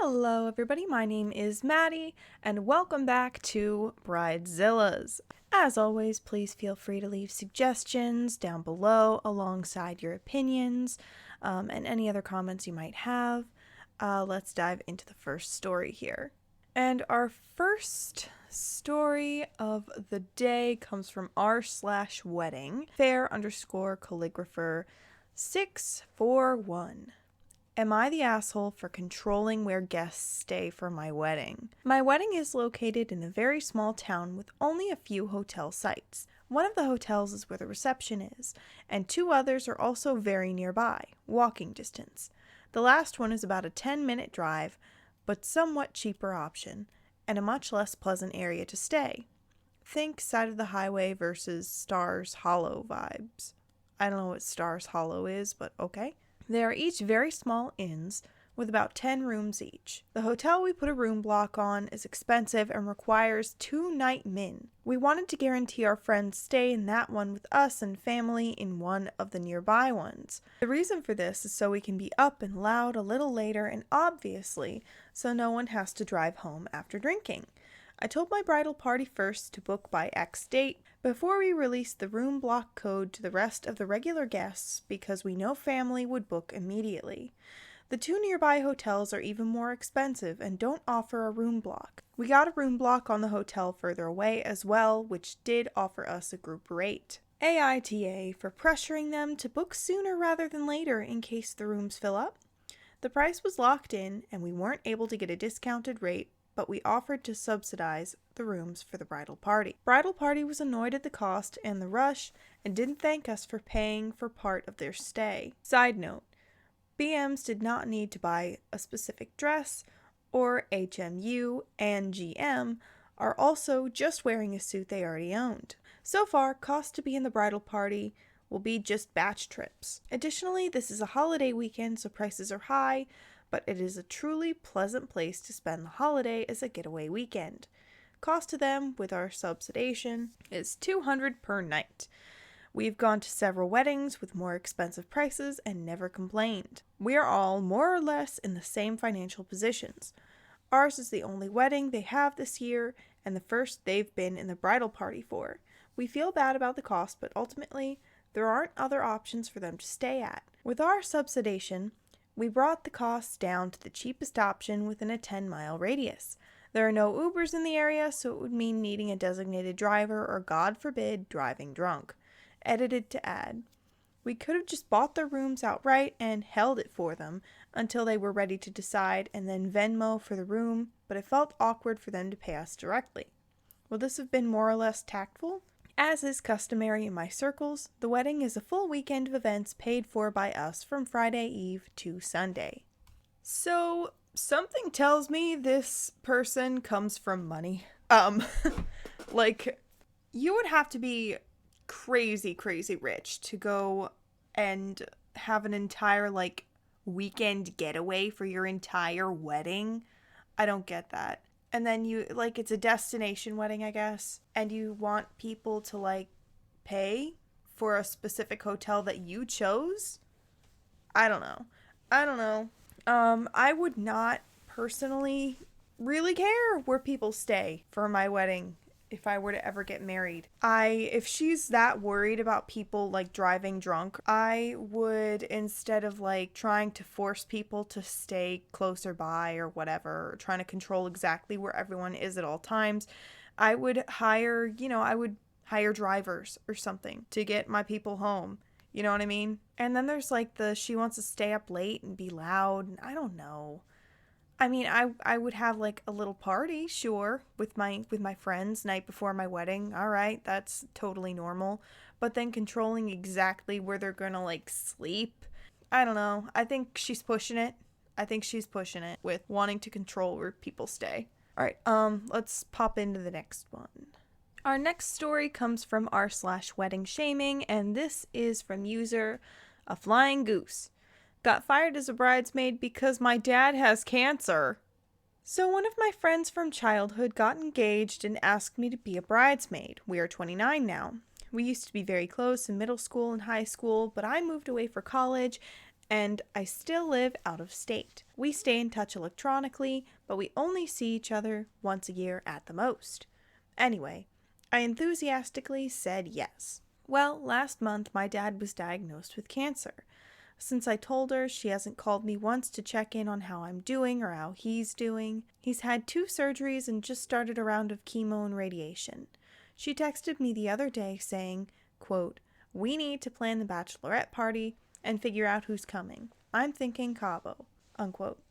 Hello everybody, my name is Maddie, and welcome back to Bridezillas. As always, please feel free to leave suggestions down below alongside your opinions and any other comments you might have. Let's dive into the first story here. And our first story of the day comes from r/wedding, fair_calligrapher 641. Am I the asshole for controlling where guests stay for my wedding? My wedding is located in a very small town with only a few hotel sites. One of the hotels is where the reception is, and two others are also very nearby, walking distance. The last one is about a 10-minute drive, but somewhat cheaper option, and a much less pleasant area to stay. Think side of the highway versus Stars Hollow vibes. I don't know what Stars Hollow is, but okay. They are each very small inns with about 10 rooms each. The hotel we put a room block on is expensive and requires 2-night min. We wanted to guarantee our friends stay in that one with us and family in one of the nearby ones. The reason for this is so we can be up and loud a little later, and obviously so no one has to drive home after drinking. I told my bridal party first to book by X date before we released the room block code to the rest of the regular guests because we know family would book immediately. The two nearby hotels are even more expensive and don't offer a room block. We got a room block on the hotel further away as well, which did offer us a group rate. AITA for pressuring them to book sooner rather than later in case the rooms fill up. The price was locked in and we weren't able to get a discounted rate, but we offered to subsidize the rooms for the bridal party. Bridal party was annoyed at the cost and the rush and didn't thank us for paying for part of their stay. Side note, BMs did not need to buy a specific dress, or HMU and GM are also just wearing a suit they already owned. So far, cost to be in the bridal party will be just batch trips. Additionally, this is a holiday weekend, so prices are high, but it is a truly pleasant place to spend the holiday as a getaway weekend. Cost to them, with our subsidization, is $200 per night. We've gone to several weddings with more expensive prices and never complained. We are all more or less in the same financial positions. Ours is the only wedding they have this year and the first they've been in the bridal party for. We feel bad about the cost, but ultimately, there aren't other options for them to stay at. With our subsidization, we brought the costs down to the cheapest option within a 10-mile radius. There are no Ubers in the area, so it would mean needing a designated driver or, God forbid, driving drunk. Edited to add. We could have just bought their rooms outright and held it for them until they were ready to decide and then Venmo for the room, but it felt awkward for them to pay us directly. Will this have been more or less tactful? As is customary in my circles, the wedding is a full weekend of events paid for by us from Friday Eve to Sunday. So, something tells me this person comes from money. Like, you would have to be crazy rich to go and have an entire, weekend getaway for your entire wedding. I don't get that. And then it's a destination wedding, I guess, and you want people to, pay for a specific hotel that you chose? I don't know. I would not personally really care where people stay for my wedding if I were to ever get married. If she's that worried about people, driving drunk, I would, instead of, trying to force people to stay closer by or whatever, or trying to control exactly where everyone is at all times, I would hire drivers or something to get my people home. You know what I mean? And then there's, she wants to stay up late and be loud, and I don't know. I mean, I would have a little party, sure, with my friends night before my wedding. All right, that's totally normal. But then controlling exactly where they're gonna sleep, I don't know. I think she's pushing it. With wanting to control where people stay. All right, let's pop into the next one. Our next story comes from r/wedding shaming, and this is from user a flying goose. Got fired as a bridesmaid because my dad has cancer. So one of my friends from childhood got engaged and asked me to be a bridesmaid. We are 29 now. We used to be very close in middle school and high school, but I moved away for college and I still live out of state. We stay in touch electronically, but we only see each other once a year at the most. Anyway, I enthusiastically said yes. Well, last month my dad was diagnosed with cancer. Since I told her, she hasn't called me once to check in on how I'm doing or how he's doing. He's had 2 surgeries and just started a round of chemo and radiation. She texted me the other day saying, quote, "We need to plan the bachelorette party and figure out who's coming. I'm thinking Cabo," unquote.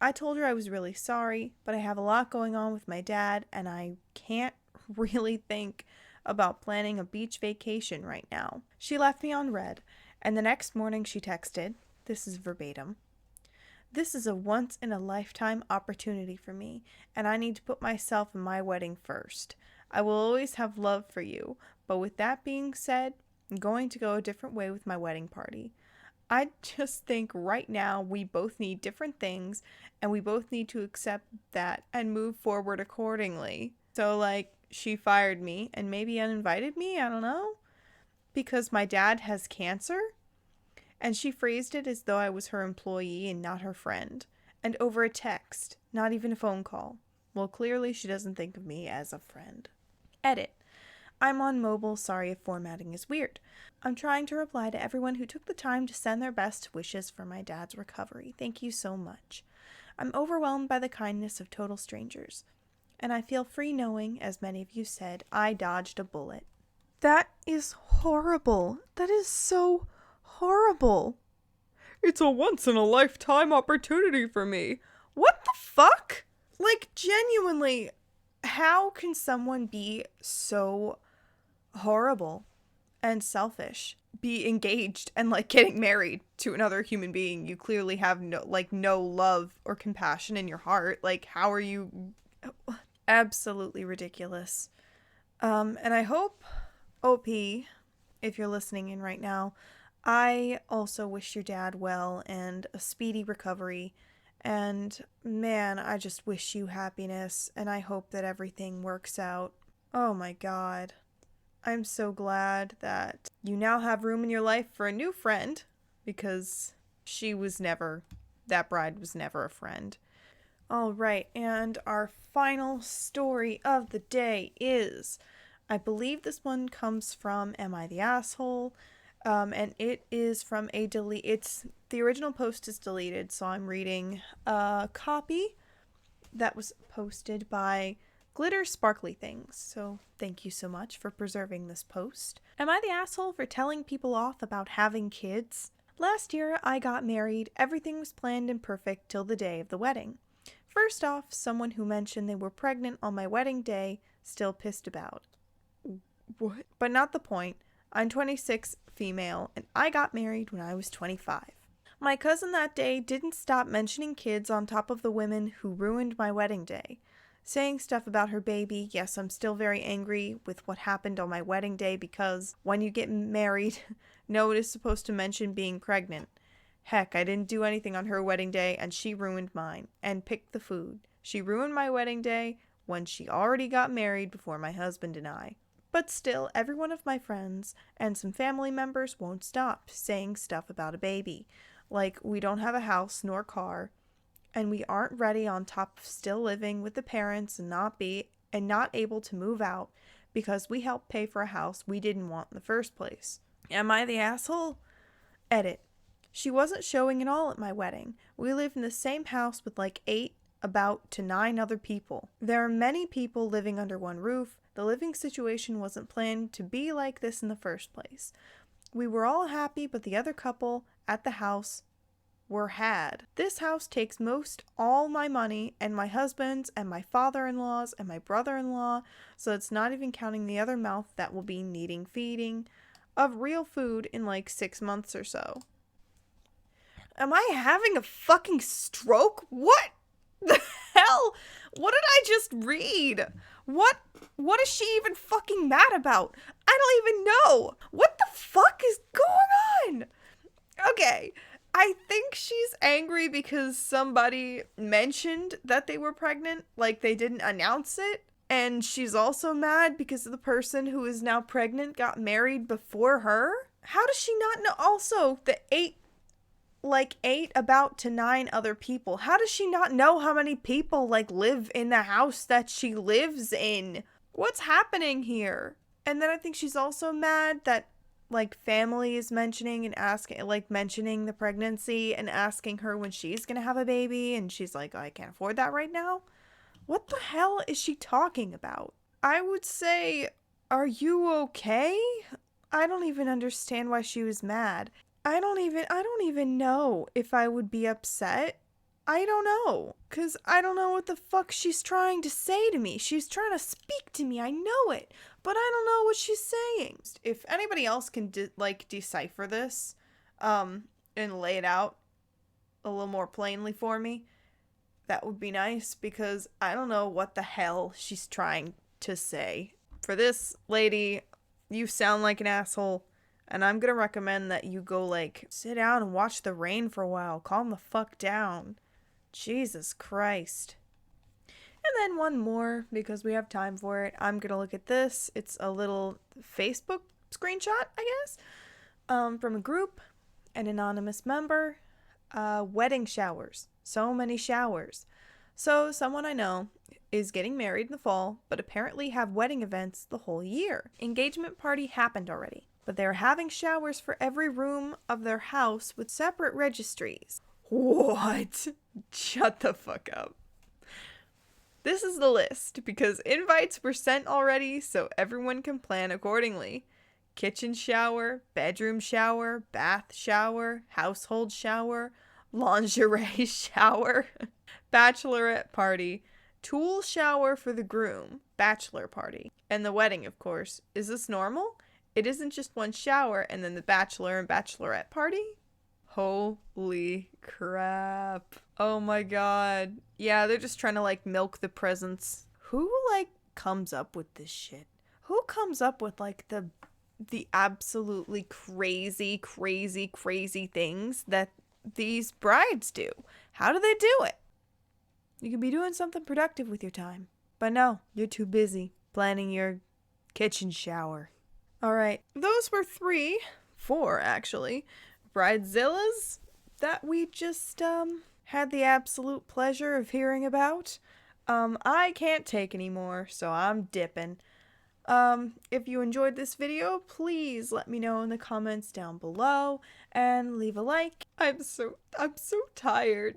I told her I was really sorry, but I have a lot going on with my dad and I can't really think about planning a beach vacation right now. She left me on red, and the next morning she texted, this is verbatim, "This is a once-in-a-lifetime opportunity for me, and I need to put myself and my wedding first. I will always have love for you, but with that being said, I'm going to go a different way with my wedding party. I just think right now we both need different things, and we both need to accept that and move forward accordingly." So, she fired me and maybe uninvited me, I don't know, because my dad has cancer? And she phrased it as though I was her employee and not her friend. And over a text, not even a phone call. Well, clearly she doesn't think of me as a friend. Edit. I'm on mobile, sorry if formatting is weird. I'm trying to reply to everyone who took the time to send their best wishes for my dad's recovery. Thank you so much. I'm overwhelmed by the kindness of total strangers. And I feel free knowing, as many of you said, I dodged a bullet. That is horrible. That is so horrible. It's a once-in-a-lifetime opportunity for me. What the fuck? Genuinely, how can someone be so horrible and selfish? Be engaged and, getting married to another human being. You clearly have no love or compassion in your heart. How are you... Absolutely ridiculous. And I hope, OP, if you're listening in right now, I also wish your dad well and a speedy recovery. And man, I just wish you happiness, and I hope that everything works out. Oh my God. I'm so glad that you now have room in your life for a new friend, because that bride was never a friend. All right, and our final story of the day is, I believe this one comes from Am I the Asshole? And it is from the original post is deleted, so I'm reading a copy that was posted by Glitter Sparkly Things. So thank you so much for preserving this post. Am I the asshole for telling people off about having kids? Last year, I got married. Everything was planned and perfect till the day of the wedding. First off, someone who mentioned they were pregnant on my wedding day, still pissed about. What? But not the point. I'm 26, female, and I got married when I was 25. My cousin that day didn't stop mentioning kids on top of the women who ruined my wedding day. Saying stuff about her baby. Yes, I'm still very angry with what happened on my wedding day because when you get married, no one is supposed to mention being pregnant. Heck, I didn't do anything on her wedding day, and she ruined mine, and picked the food. She ruined my wedding day when she already got married before my husband and I. But still, every one of my friends and some family members won't stop saying stuff about a baby. We don't have a house nor car, and we aren't ready, on top of still living with the parents and not able to move out because we helped pay for a house we didn't want in the first place. Am I the asshole? Edit. She wasn't showing at all at my wedding. We live in the same house with 8 to 9 other people. There are many people living under one roof. The living situation wasn't planned to be like this in the first place. We were all happy, but the other couple at the house were had. This house takes most all my money and my husband's and my father-in-law's and my brother-in-law, so it's not even counting the other mouth that will be needing feeding of real food in 6 months or so. Am I having a fucking stroke? What the hell? What did I just read? What is she even fucking mad about? I don't even know. What the fuck is going on? Okay, I think she's angry because somebody mentioned that they were pregnant, they didn't announce it. And she's also mad because the person who is now pregnant got married before her. How does she not know? Also, the like 8, about to 9 other people. How does she not know how many people like live in the house that she lives in? What's happening here? And then I think she's also mad that like family is mentioning and asking, like mentioning the pregnancy and asking her when she's gonna have a baby, and she's like, oh, I can't afford that right now. What the hell is she talking about? I would say, are you okay? I don't even understand why she was mad. I don't even know if I would be upset. I don't know, cuz I don't know what the fuck she's trying to say to me. She's trying to speak to me. I know it, but I don't know what she's saying. If anybody else can decipher this and lay it out a little more plainly for me, that would be nice, because I don't know what the hell she's trying to say. For this lady, you sound like an asshole. And I'm gonna recommend that you go, like, sit down and watch the rain for a while. Calm the fuck down. Jesus Christ. And then one more, because we have time for it. I'm gonna look at this. It's a little Facebook screenshot, I guess, from a group, an anonymous member. Wedding showers. So many showers. So someone I know is getting married in the fall, but apparently have wedding events the whole year. Engagement party happened already, but they're having showers for every room of their house with separate registries. What? Shut the fuck up. This is the list, because invites were sent already, so everyone can plan accordingly. Kitchen shower, bedroom shower, bath shower, household shower, lingerie shower, bachelorette party, tool shower for the groom, bachelor party, and the wedding, of course. Is this normal? It isn't just one shower and then the bachelor and bachelorette party? Holy crap. Oh my god. Yeah, they're just trying to like milk the presents. Who like comes up with this shit? Who comes up with like the absolutely crazy things that these brides do? How do they do it? You could be doing something productive with your time. But no, you're too busy planning your kitchen shower. Alright, those were 4 actually, bridezillas that we just had the absolute pleasure of hearing about. I can't take any more, so I'm dipping. If you enjoyed this video, please let me know in the comments down below and leave a like. I'm so tired.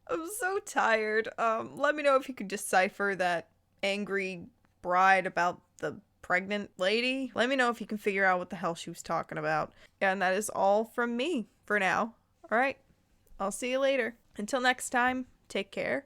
I'm so tired. Let me know if you could decipher that angry bride about the pregnant lady. Let me know if you can figure out what the hell she was talking about. And that is all from me for now. Alright, I'll see you later. Until next time, take care.